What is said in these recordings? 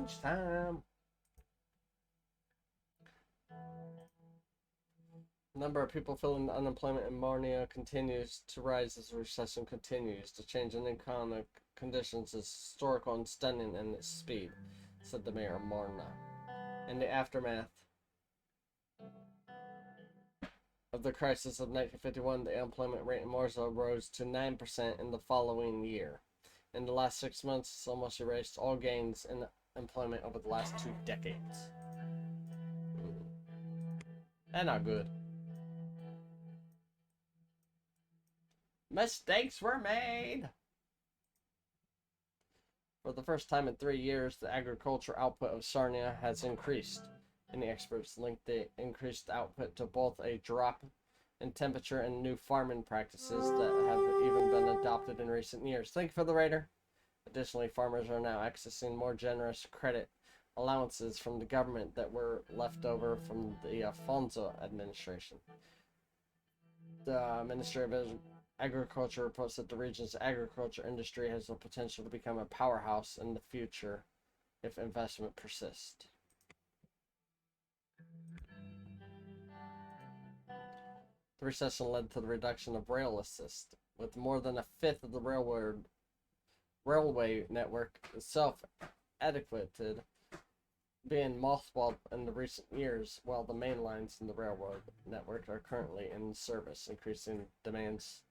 Change time. The number of people feeling unemployment in Marnia continues to rise as the recession continues. The change in economic conditions is historical and stunning in its speed, said the mayor of Marna. In the aftermath of the crisis of 1951, the unemployment rate in Marza rose to 9% in the following year. In the last 6 months, it's almost erased all gains in employment over the last 2 decades. That's not good. Mistakes were made! For the first time in 3 years, the agriculture output of Sarnia has increased. Many experts link the increased output to both a drop in temperature and new farming practices that have even been adopted in recent years. Thank you for the raider. Additionally, farmers are now accessing more generous credit allowances from the government that were left over from the Alfonso administration. The Ministry of Agriculture reports that the region's agriculture industry has the potential to become a powerhouse in the future if investment persists. The recession led to the reduction of rail assist, with more than a fifth of the railway network self-adequated being mothballed in the recent years, while the main lines in the railroad network are currently in service, increasing demands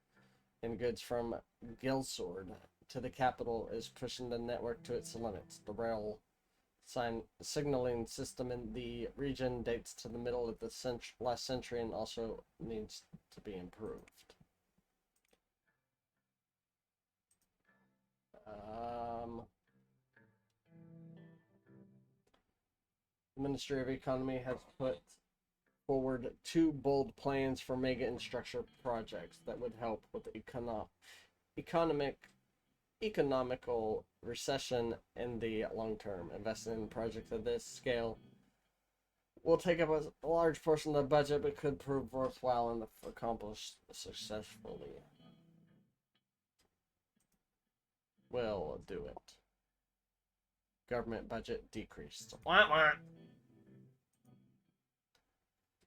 in goods from Guilsord to the capital is pushing the network to its limits. The rail signaling system in the region dates to the middle of the last century and also needs to be improved. The Ministry of Economy has put forward 2 bold plans for mega infrastructure projects that would help with the economical recession in the long term. Investing in projects of this scale will take up a large portion of the budget, but could prove worthwhile and if accomplished successfully. We'll do it. Government budget decreased.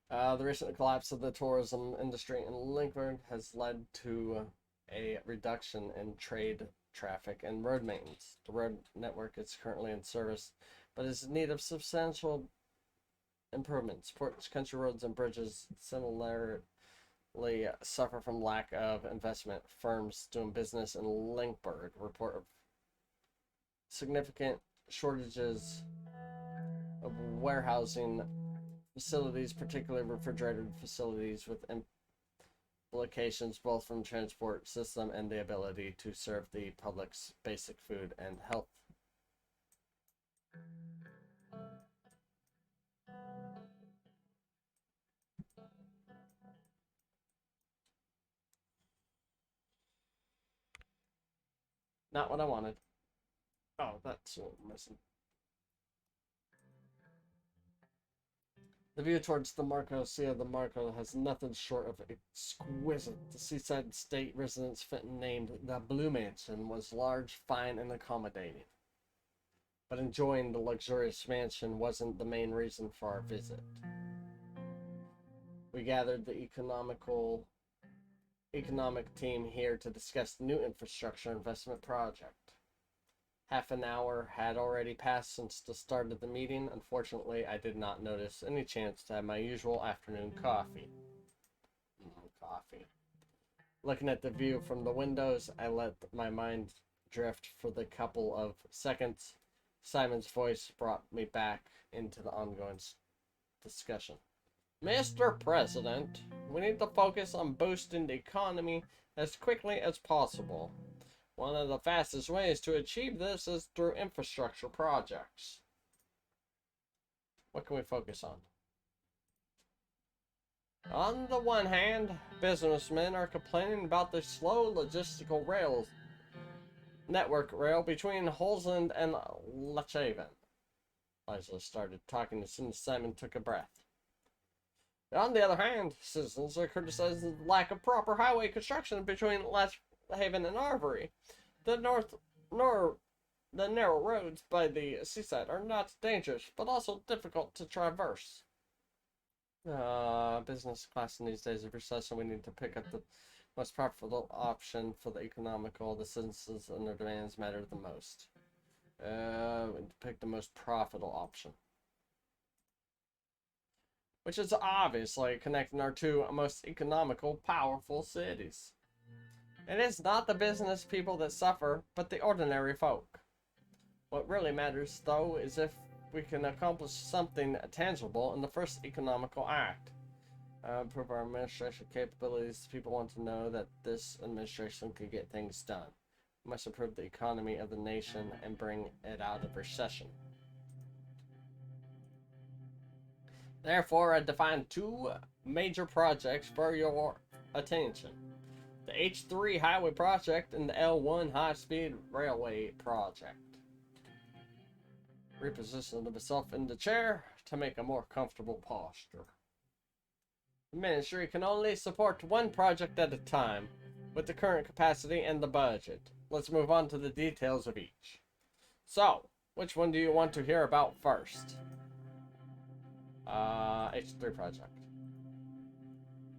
The recent collapse of the tourism industry in Lindbergh has led to a reduction in trade traffic and road maintenance. The road network is currently in service, but is in need of substantial improvements. Ports, country roads, and bridges similarly suffer from lack of investment. Firms doing business in Lindbergh report of significant shortages of warehousing facilities, particularly refrigerated facilities, with implications both from transport system and the ability to serve the public's basic food and health. Not what I wanted. Oh, that's what I'm missing. The view towards the Marco Sea of the Marco has nothing short of exquisite. The seaside state residence named the Blue Mansion was large, fine, and accommodating. But enjoying the luxurious mansion wasn't the main reason for our visit. We gathered the economic team here to discuss the new infrastructure investment project. Half an hour had already passed since the start of the meeting. Unfortunately, I did not notice any chance to have my usual afternoon coffee. Coffee. Looking at the view from the windows, I let my mind drift for the couple of seconds. Simon's voice brought me back into the ongoing discussion. Mr. President, we need to focus on boosting the economy as quickly as possible. One of the fastest ways to achieve this is through infrastructure projects. What can we focus on? On the one hand, businessmen are complaining about the slow logistical network rail between Holzland and Lechhaven. Liza started talking as soon as Simon took a breath. On the other hand, citizens are criticizing the lack of proper highway construction between Lechhaven and Arvery. The The narrow roads by the seaside are not dangerous, but also difficult to traverse. Business class in these days of recession, we need to pick up the most profitable option for the economical. The citizens and their demands matter the most. Pick the most profitable option. Which is obviously connecting our two most economical, powerful cities. It is not the business people that suffer, but the ordinary folk. What really matters, though, is if we can accomplish something tangible in the first economical act. Improve our administration capabilities. People want to know that this administration can get things done. We must improve the economy of the nation and bring it out of recession. Therefore, I defined two major projects for your attention. The H3 Highway Project and the L1 High-Speed Railway Project. Repositioned myself in the chair to make a more comfortable posture. The ministry can only support one project at a time, with the current capacity and the budget. Let's move on to the details of each. So, which one do you want to hear about first? H3 project.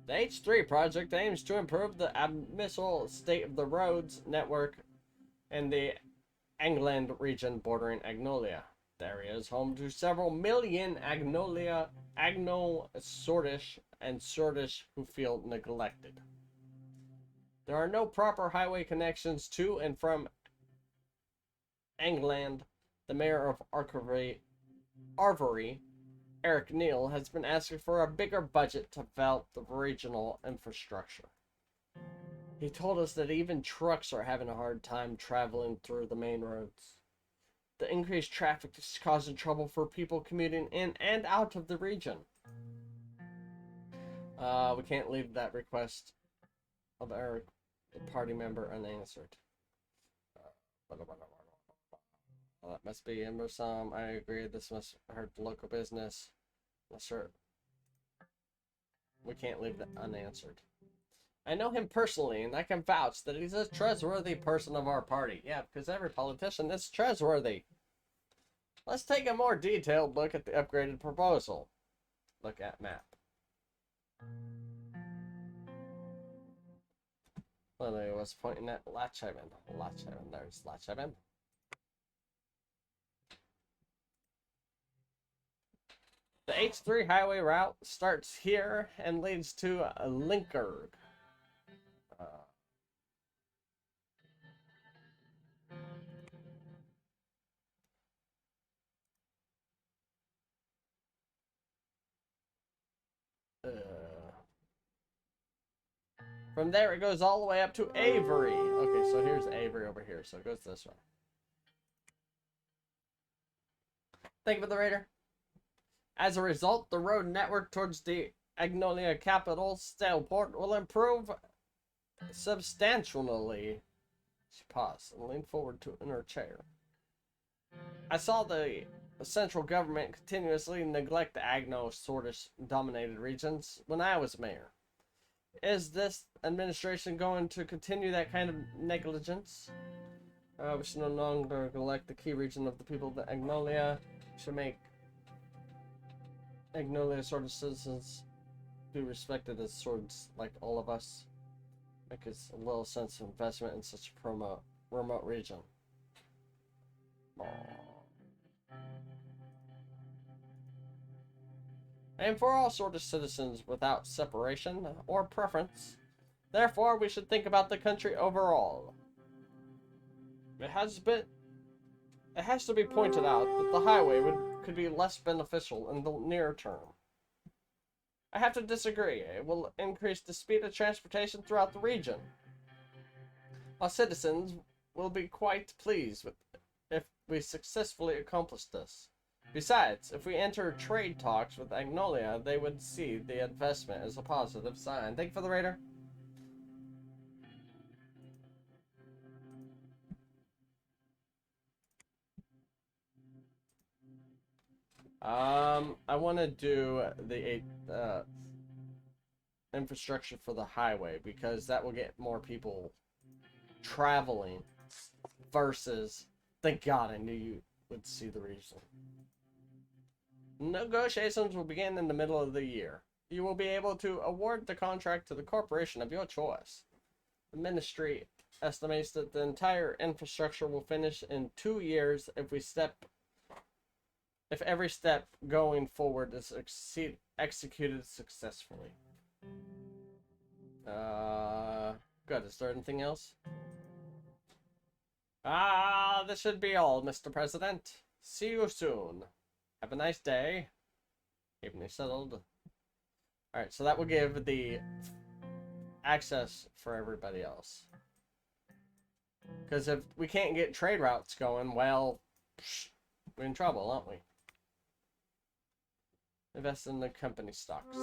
The H3 project aims to improve the abyssal state of the roads network in the England region bordering Agnolia. The area is home to several million Sortish and Sortish who feel neglected. There are no proper highway connections to and from England. The mayor of Arvory, Eric Neal, has been asking for a bigger budget to develop the regional infrastructure. He told us that even trucks are having a hard time traveling through the main roads. The increased traffic is causing trouble for people commuting in and out of the region. We can't leave that request of Eric, the party member, unanswered. Well, that must be cumbersome. I agree. This must hurt the local business. Sure. We can't leave that unanswered. I know him personally, and I can vouch that he's a trustworthy person of our party. Yeah, because every politician is trustworthy. Let's take a more detailed look at the upgraded proposal. Look at map. Well, I was pointing at Latchaven. There's Latchaven. The H3 highway route starts here and leads to Linkerg. From there, it goes all the way up to Avery. Okay, so here's Avery over here, so it goes this way. Thank you for the raider. As a result, the road network towards the Agnolia capital, Staleport, will improve substantially. She paused and leaned forward in her chair. I saw the central government continuously neglect the Agno-Sortish dominated regions when I was mayor. Is this administration going to continue that kind of negligence? We should no longer neglect the key region of the people of the Agnolia. We should make Agnolia sort of citizens be respected as swords like all of us. Make us a little sense of investment in such a remote region. And for all sort of citizens without separation or preference. Therefore, we should think about the country overall. It has to be pointed out that the highway could be less beneficial in the near term. I have to disagree. It will increase the speed of transportation throughout the region. Our citizens will be quite pleased if we successfully accomplish this. Besides, if we enter trade talks with Agnolia, they would see the investment as a positive sign. Thank you for the raider. I want to do the infrastructure for the highway because that will get more people traveling versus Thank God I knew you would see the reason. Negotiations will begin in the middle of the year. You will be able to award the contract to the corporation of your choice. The ministry estimates that the entire infrastructure will finish in 2 years if every step going forward is executed successfully. Good. Is there anything else? This should be all, Mr. President. See you soon. Have a nice day. Evening settled. Alright, so that will give the access for everybody else. Because if we can't get trade routes going, well, we're in trouble, aren't we? Invest in the company stocks.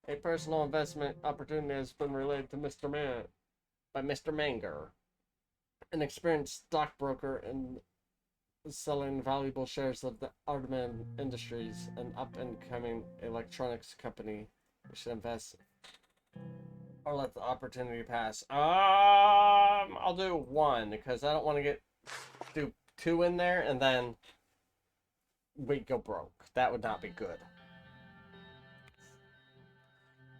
A personal investment opportunity has been relayed to by Mr. Manger, an experienced stockbroker in selling valuable shares of the Artman Industries, an up-and-coming electronics company. We should invest or let the opportunity pass. I'll do 1 because I don't want to do 2 in there and then we go broke. That would not be good.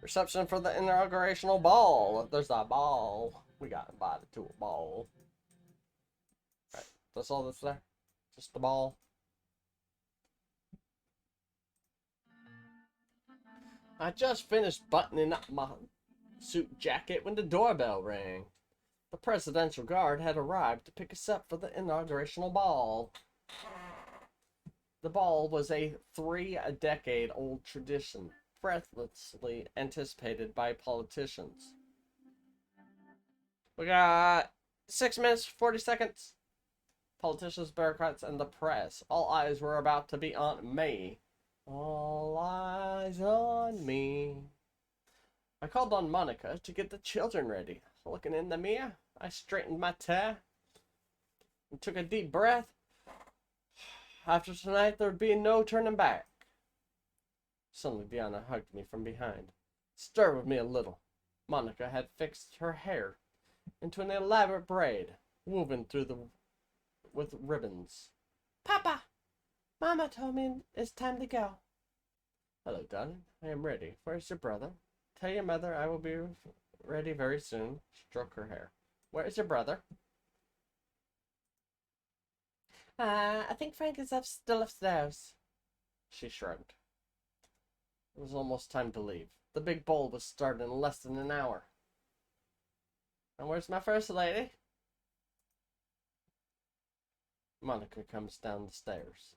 Reception for the inaugurational ball. There's a ball. We got invited to a ball. Right, that's all that's there. Just the ball. I just finished buttoning up my suit jacket when the doorbell rang. The presidential guard had arrived to pick us up for the inaugurational ball. The ball was a 3-decade-old tradition, breathlessly anticipated by politicians. We got 6 minutes, 40 seconds. Politicians, bureaucrats, and the press. All eyes were about to be on me. All eyes on me. I called on Monica to get the children ready. Looking in the mirror, I straightened my tie and took a deep breath. After tonight, there would be no turning back. Suddenly, Diana hugged me from behind. Stir with me a little. Monica had fixed her hair into an elaborate braid, woven with ribbons. Papa! Mama told me it's time to go. Hello, darling. I am ready. Where's your brother? Tell your mother I will be ready very soon. Stroke her hair. Where is your brother? I think Frank is still upstairs. She shrugged. It was almost time to leave. The big bowl was starting in less than an hour. And where's my first lady? Monica comes down the stairs.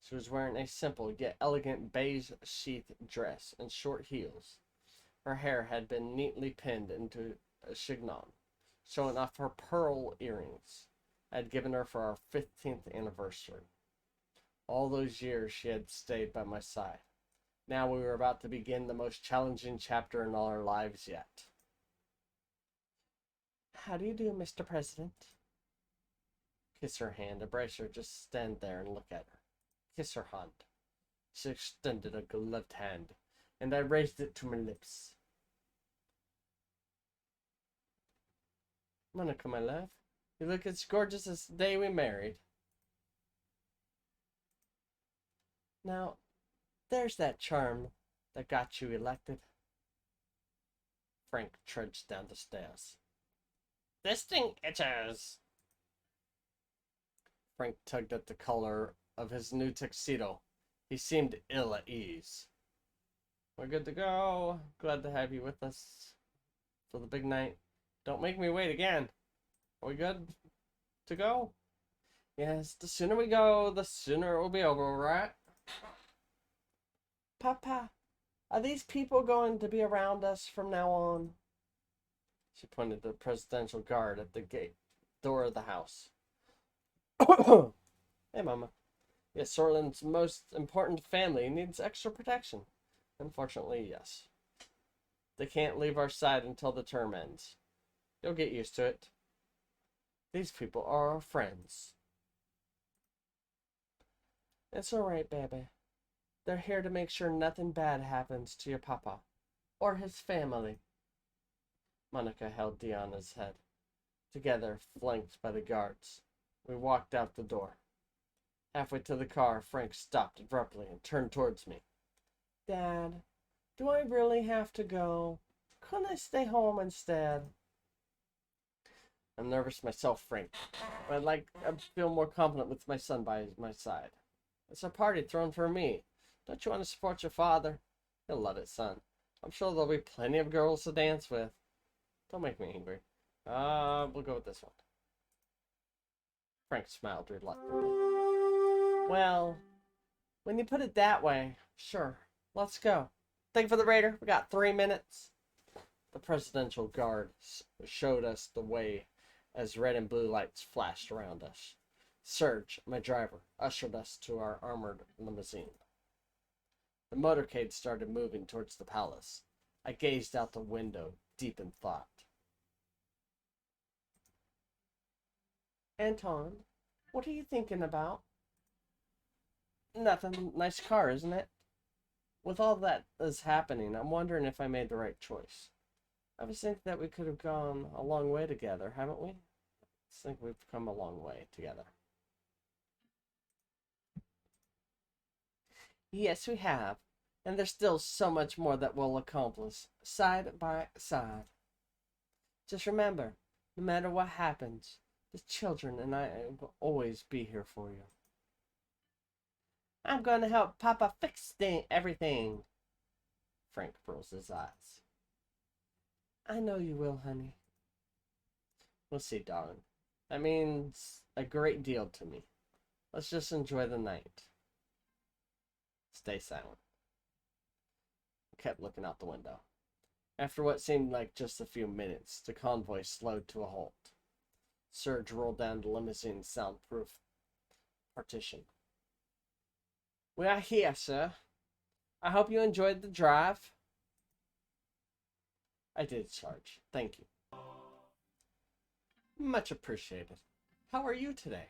She was wearing a simple yet elegant beige sheath dress and short heels. Her hair had been neatly pinned into a chignon, showing off her pearl earrings I had given her for our 15th anniversary. All those years she had stayed by my side. Now we were about to begin the most challenging chapter in all our lives yet. How do you do, Mr. President? Kiss her hand, embrace her, just stand there and look at her. Kiss her hand. She extended a gloved hand, and I raised it to my lips. Monica, my love, you look as gorgeous as the day we married. Now, there's that charm that got you elected. Frank trudged down the stairs. This thing itches. Frank tugged at the collar of his new tuxedo. He seemed ill at ease. We're good to go. Glad to have you with us for the big night. Don't make me wait again. Are we good to go? Yes, the sooner we go, the sooner it will be over, right? Papa, are these people going to be around us from now on? She pointed to the presidential guard at the door of the house. Hey, Mama. Yes, Sorlin's most important family needs extra protection. Unfortunately, yes. They can't leave our side until the term ends. You'll get used to it. These people are our friends. It's alright, baby. They're here to make sure nothing bad happens to your papa or his family. Monica held Deanna's head. Together, flanked by the guards, we walked out the door. Halfway to the car, Frank stopped abruptly and turned towards me. Dad, do I really have to go? Couldn't I stay home instead? I'm nervous myself, Frank. But I feel more confident with my son by my side. It's a party thrown for me. Don't you want to support your father? He'll love it, son. I'm sure there'll be plenty of girls to dance with. Don't make me angry. We'll go with this one. Frank smiled reluctantly. Well, when you put it that way, sure. Let's go. Thank you for the raider. We got 3 minutes. The presidential guard showed us the way as red and blue lights flashed around us. Serge, my driver, ushered us to our armored limousine. The motorcade started moving towards the palace. I gazed out the window, deep in thought. Anton, what are you thinking about? Nothing. Nice car, isn't it? With all that is happening, I'm wondering if I made the right choice. I was thinking that we could have gone a long way together, haven't we? I think we've come a long way together. Yes, we have. And there's still so much more that we'll accomplish, side by side. Just remember, no matter what happens, the children and I will always be here for you. I'm going to help Papa fix everything. Frank rolls his eyes. I know you will, honey. We'll see, darling. That means a great deal to me. Let's just enjoy the night. Stay silent. I kept looking out the window. After what seemed like just a few minutes, the convoy slowed to a halt. Serge rolled down the limousine's soundproof partition. We are here, sir. I hope you enjoyed the drive. I did, Sarge. Thank you. Much appreciated. How are you today?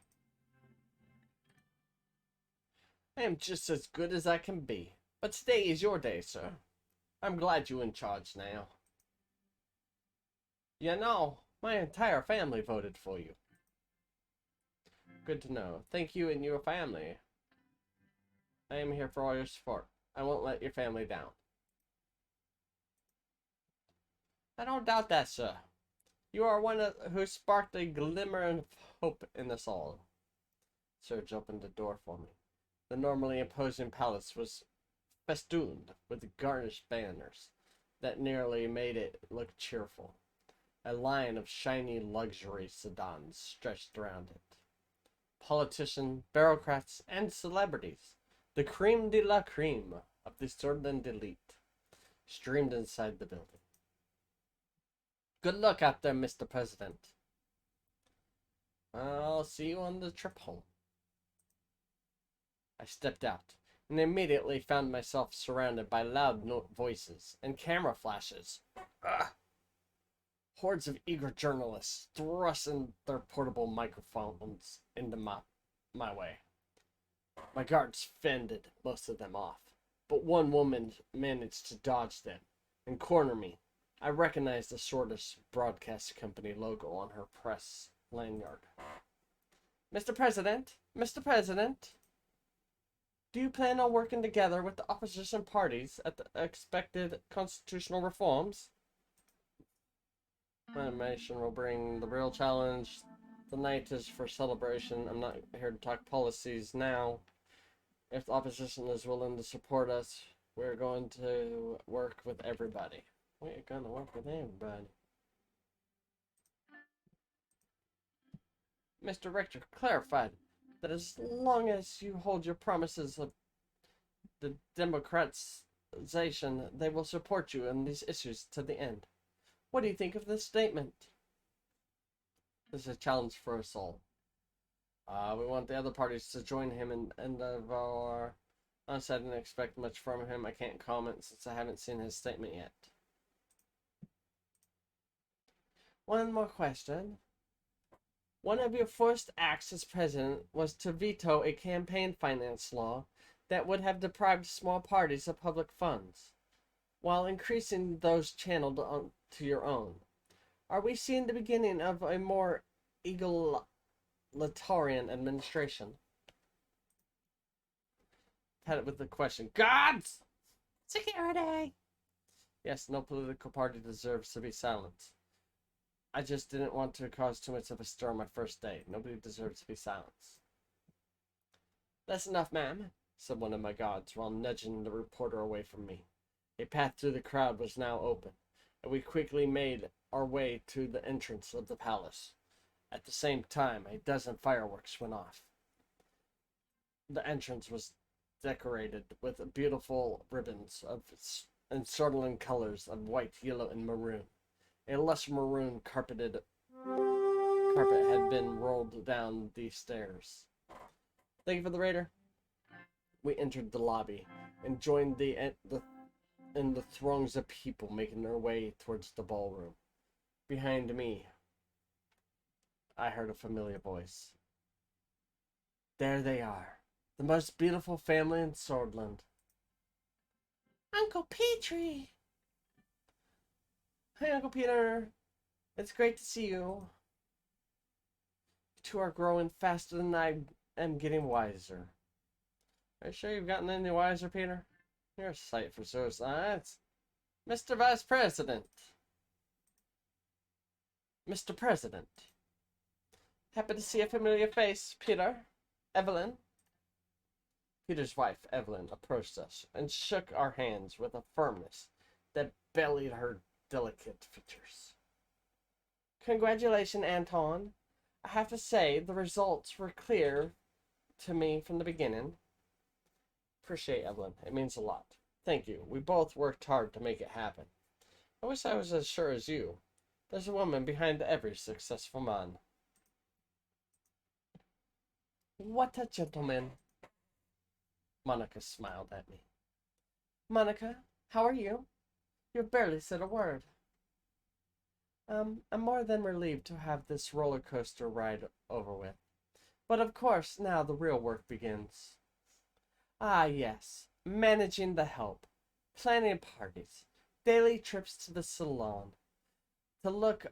I am just as good as I can be. But today is your day, sir. I'm glad you're in charge now. You know, my entire family voted for you. Good to know. Thank you and your family. I am here for all your support. I won't let your family down. I don't doubt that, sir. You are one who sparked a glimmer of hope in us all. Serge opened the door for me. The normally imposing palace was festooned with garnished banners that nearly made it look cheerful. A line of shiny luxury sedans stretched around it. Politicians, bureaucrats, and celebrities, the creme de la creme of the sordid elite, streamed inside the building. Good luck out there, Mr. President. I'll see you on the trip home. I stepped out and immediately found myself surrounded by loud voices and camera flashes. Ugh. Hordes of eager journalists thrusting their portable microphones into my way. My guards fended most of them off, but one woman managed to dodge them and corner me. I recognized the Swordfish Broadcast Company logo on her press lanyard. Mr. President, Mr. President, do you plan on working together with the opposition parties at the expected constitutional reforms? My animation will bring the real challenge. The night is for celebration. I'm not here to talk policies now. If the opposition is willing to support us, we're going to work with everybody. We're going to work with everybody. Mr. Richter clarified that as long as you hold your promises of the democratization, they will support you in these issues to the end. What do you think of this statement? This is a challenge for us all. We want the other parties to join him in our... Honestly, I didn't expect much from him. I can't comment since I haven't seen his statement yet. One more question. One of your first acts as president was to veto a campaign finance law that would have deprived small parties of public funds, while increasing those channeled to your own. Are we seeing the beginning of a more egalitarian administration? Had it with the question. Gods! Security! Yes, no political party deserves to be silenced. I just didn't want to cause too much of a stir on my first day. Nobody deserves to be silenced. That's enough, ma'am, said one of my gods, while nudging the reporter away from me. A path through the crowd was now open, and we quickly made our way to the entrance of the palace. At the same time, a dozen fireworks went off. The entrance was decorated with beautiful ribbons and startling colors of white, yellow, and maroon. A lush maroon carpet had been rolled down the stairs. Thank you for the raider. We entered the lobby and joined in the throngs of people making their way towards the ballroom. Behind me, I heard a familiar voice. There they are, the most beautiful family in Swordland. Uncle Petrie! Hey, Uncle Peter. It's great to see you. You two are growing faster than I am getting wiser. Are you sure you've gotten any wiser, Peter? You're a sight for sore eyes. Mr. Vice President. Mr. President. Happy to see a familiar face, Peter. Evelyn. Peter's wife, Evelyn, approached us and shook our hands with a firmness that belied her delicate features. Congratulations, Anton. I have to say, the results were clear to me from the beginning. Appreciate Evelyn. It means a lot. Thank you. We both worked hard to make it happen. I wish I was as sure as you. There's a woman behind every successful man. What a gentleman. Monica smiled at me. Monica, how are you? You barely said a word. I'm more than relieved to have this roller coaster ride over with. But of course, now the real work begins. Ah, yes. Managing the help. Planning parties. Daily trips to the salon. To look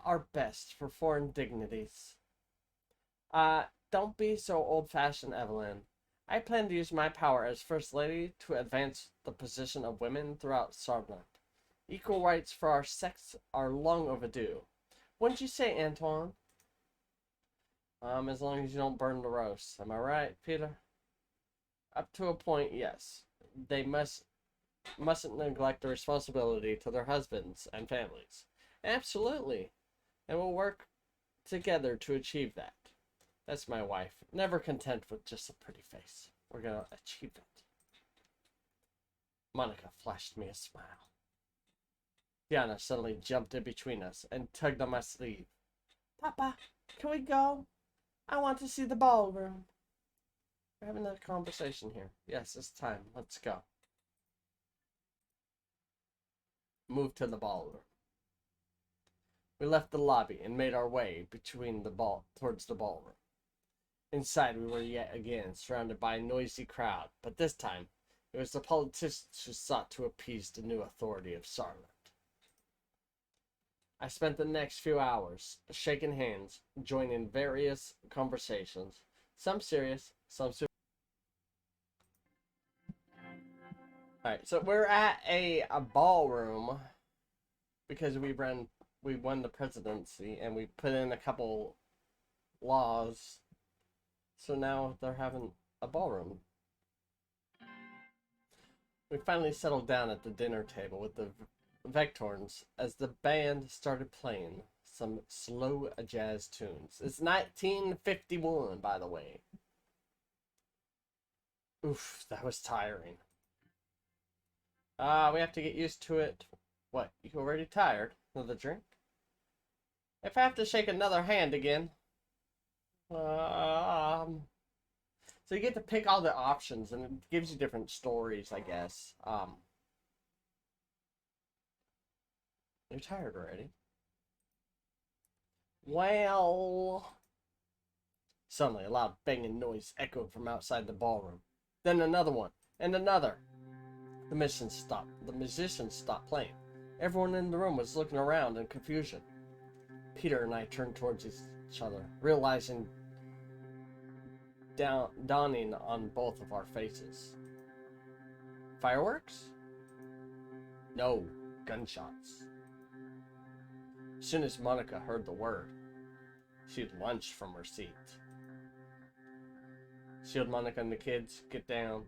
our best for foreign dignities. Don't be so old-fashioned, Evelyn. I plan to use my power as First Lady to advance the position of women throughout Swordland. Equal rights for our sex are long overdue. Wouldn't you say, Antoine? As long as you don't burn the roast. Am I right, Peter? Up to a point, yes. They mustn't neglect the responsibility to their husbands and families. Absolutely. And we'll work together to achieve that. That's my wife. Never content with just a pretty face. We're gonna achieve it. Monica flashed me a smile. Diana suddenly jumped in between us and tugged on my sleeve. Papa, can we go? I want to see the ballroom. We're having a conversation here. Yes, it's time. Let's go. Move to the ballroom. We left the lobby and made our way towards the ballroom. Inside, we were yet again surrounded by a noisy crowd, but this time it was the politicians who sought to appease the new authority of Sarland. I spent the next few hours shaking hands, joining various conversations, some serious, some super. Alright, so we're at a ballroom because we won the presidency and we put in a couple laws. So now they're having a ballroom. We finally settled down at the dinner table with the Vectorns as the band started playing some slow jazz tunes. It's 1951, by the way. Oof, that was tiring. We have to get used to it. What, you already tired? Another drink? If I have to shake another hand again. So you get to pick all the options, and it gives you different stories, I guess. You're tired already. Well... Suddenly, a loud banging noise echoed from outside the ballroom. Then another one, and another. The musicians stopped playing. Everyone in the room was looking around in confusion. Peter and I turned towards each other, realizing dawning on both of our faces. Fireworks? No, gunshots. As soon as Monica heard the word, she lunged from her seat. Shield, Monica, and the kids, get down.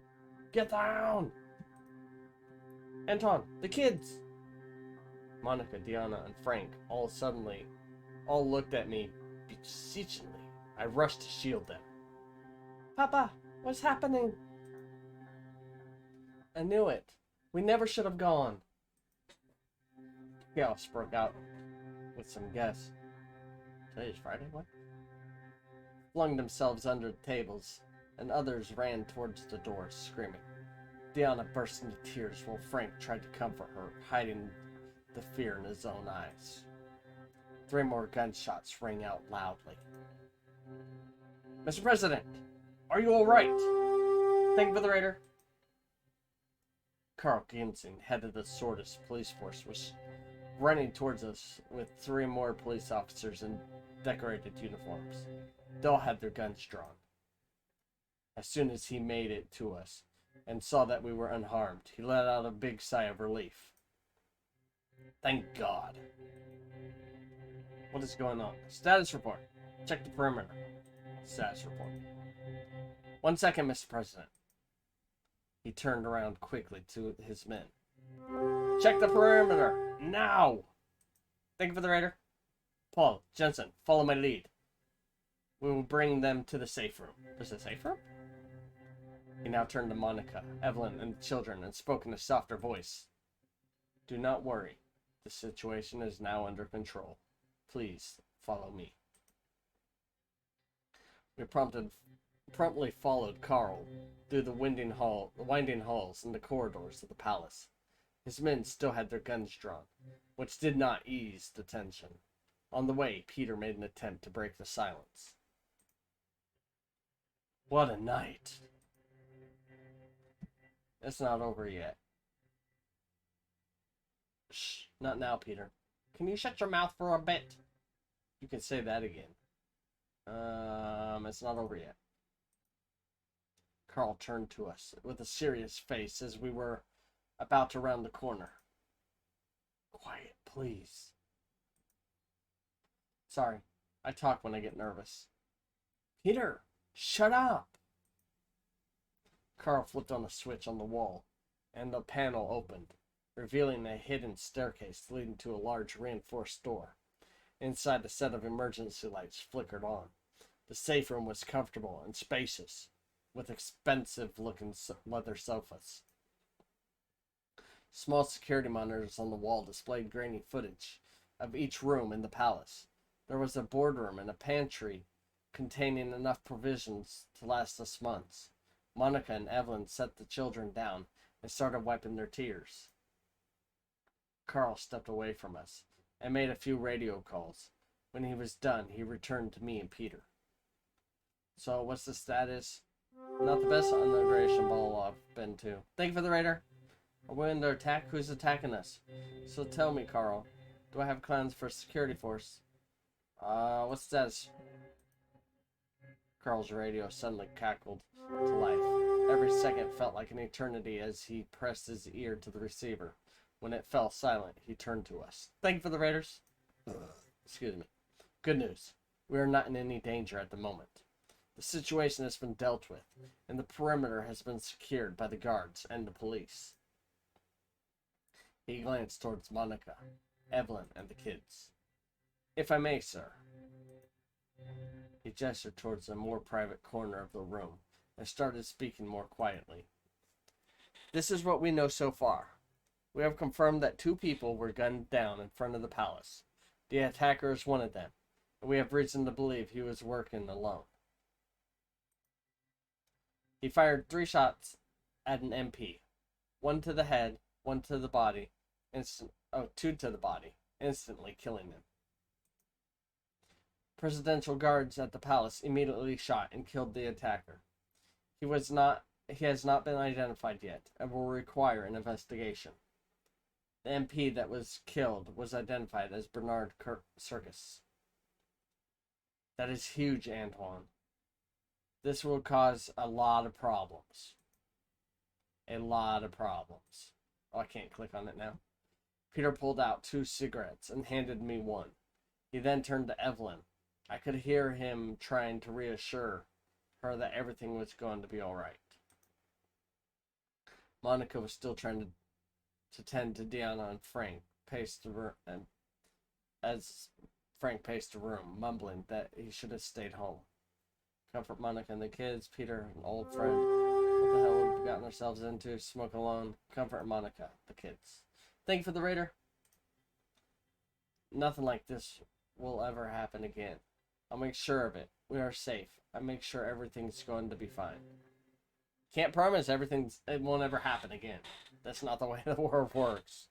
Get down! Anton, the kids! Monica, Diana, and Frank all looked at me beseechingly. I rushed to shield them. Papa, what's happening? I knew it. We never should have gone. Chaos broke out with some guests. Today's Friday, what? Flung themselves under the tables, and others ran towards the doors, screaming. Diana burst into tears while Frank tried to comfort her, hiding the fear in his own eyes. 3 more gunshots rang out loudly. Mr. President, are you all right? Thank you for the raider. Carl Ginsing, head of the Sordis police force, was running towards us with 3 more police officers in decorated uniforms. They all had their guns drawn. As soon as he made it to us and saw that we were unharmed, he let out a big sigh of relief. Thank God. What is going on? Status report. Check the perimeter. Status report. 1 second, Mr. President. He turned around quickly to his men. Check the perimeter! Now! Thank you for the raider. Paul, Jensen, follow my lead. We will bring them to the safe room. There's a safe room? He now turned to Monica, Evelyn, and the children and spoke in a softer voice. Do not worry. The situation is now under control. Please follow me. We promptly followed Carl through the winding halls and the corridors of the palace. His men still had their guns drawn, which did not ease the tension. On the way, Peter made an attempt to break the silence. What a night. It's not over yet. Shh, not now, Peter. Can you shut your mouth for a bit? You can say that again. It's not over yet. Carl turned to us with a serious face as we were about to round the corner. Quiet, please. Sorry, I talk when I get nervous. Peter, shut up! Carl flipped on a switch on the wall, and the panel opened, revealing a hidden staircase leading to a large reinforced door. Inside, a set of emergency lights flickered on. The safe room was comfortable and spacious, with expensive-looking leather sofas. Small security monitors on the wall displayed grainy footage of each room in the palace. There was a boardroom and a pantry containing enough provisions to last us months. Monica and Evelyn set the children down and started wiping their tears. Carl stepped away from us and made a few radio calls. When he was done, he returned to me and Peter. So, what's the status? Not the best inauguration ball I've been to. Thank you for the raider. Are we under attack? Who's attacking us? So tell me, Carl. Do I have plans for security force? What's the status? Carl's radio suddenly cackled to life. Every second felt like an eternity as he pressed his ear to the receiver. When it fell silent, he turned to us. Thank you for the raiders. Excuse me. Good news. We are not in any danger at the moment. The situation has been dealt with, and the perimeter has been secured by the guards and the police. He glanced towards Monica, Evelyn, and the kids. If I may, sir. He gestured towards a more private corner of the room and started speaking more quietly. This is what we know so far. We have confirmed that 2 people were gunned down in front of the palace. The attacker is one of them, and we have reason to believe he was working alone. He fired 3 shots at an MP. 1 to the head, 1 to the body, 2 to the body, instantly killing him. Presidential guards at the palace immediately shot and killed the attacker. He has not been identified yet and will require an investigation. The MP that was killed was identified as Bernard Circus. That is huge, Antoine. This will cause a lot of problems. A lot of problems. Oh, I can't click on it now. Peter pulled out 2 cigarettes and handed me one. He then turned to Evelyn. I could hear him trying to reassure her that everything was going to be all right. Monica was still trying to tend to Deanna and Frank paced the room, and as Frank paced the room, mumbling that he should have stayed home. Comfort Monica and the kids. Peter, an old friend. What the hell have we gotten ourselves into? Smoke alone. Comfort Monica, the kids. Thank you for the raider. Nothing like this will ever happen again. I'll make sure of it. We are safe. I make sure everything's going to be fine. Can't promise it won't ever happen again. That's not the way the world works.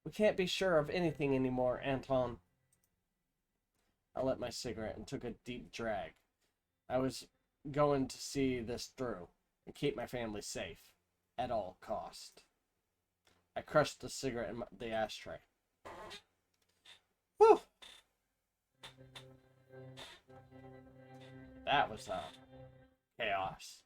We can't be sure of anything anymore, Anton. I lit my cigarette and took a deep drag. I was going to see this through and keep my family safe at all cost. I crushed the cigarette in the ashtray. Whew! That was chaos.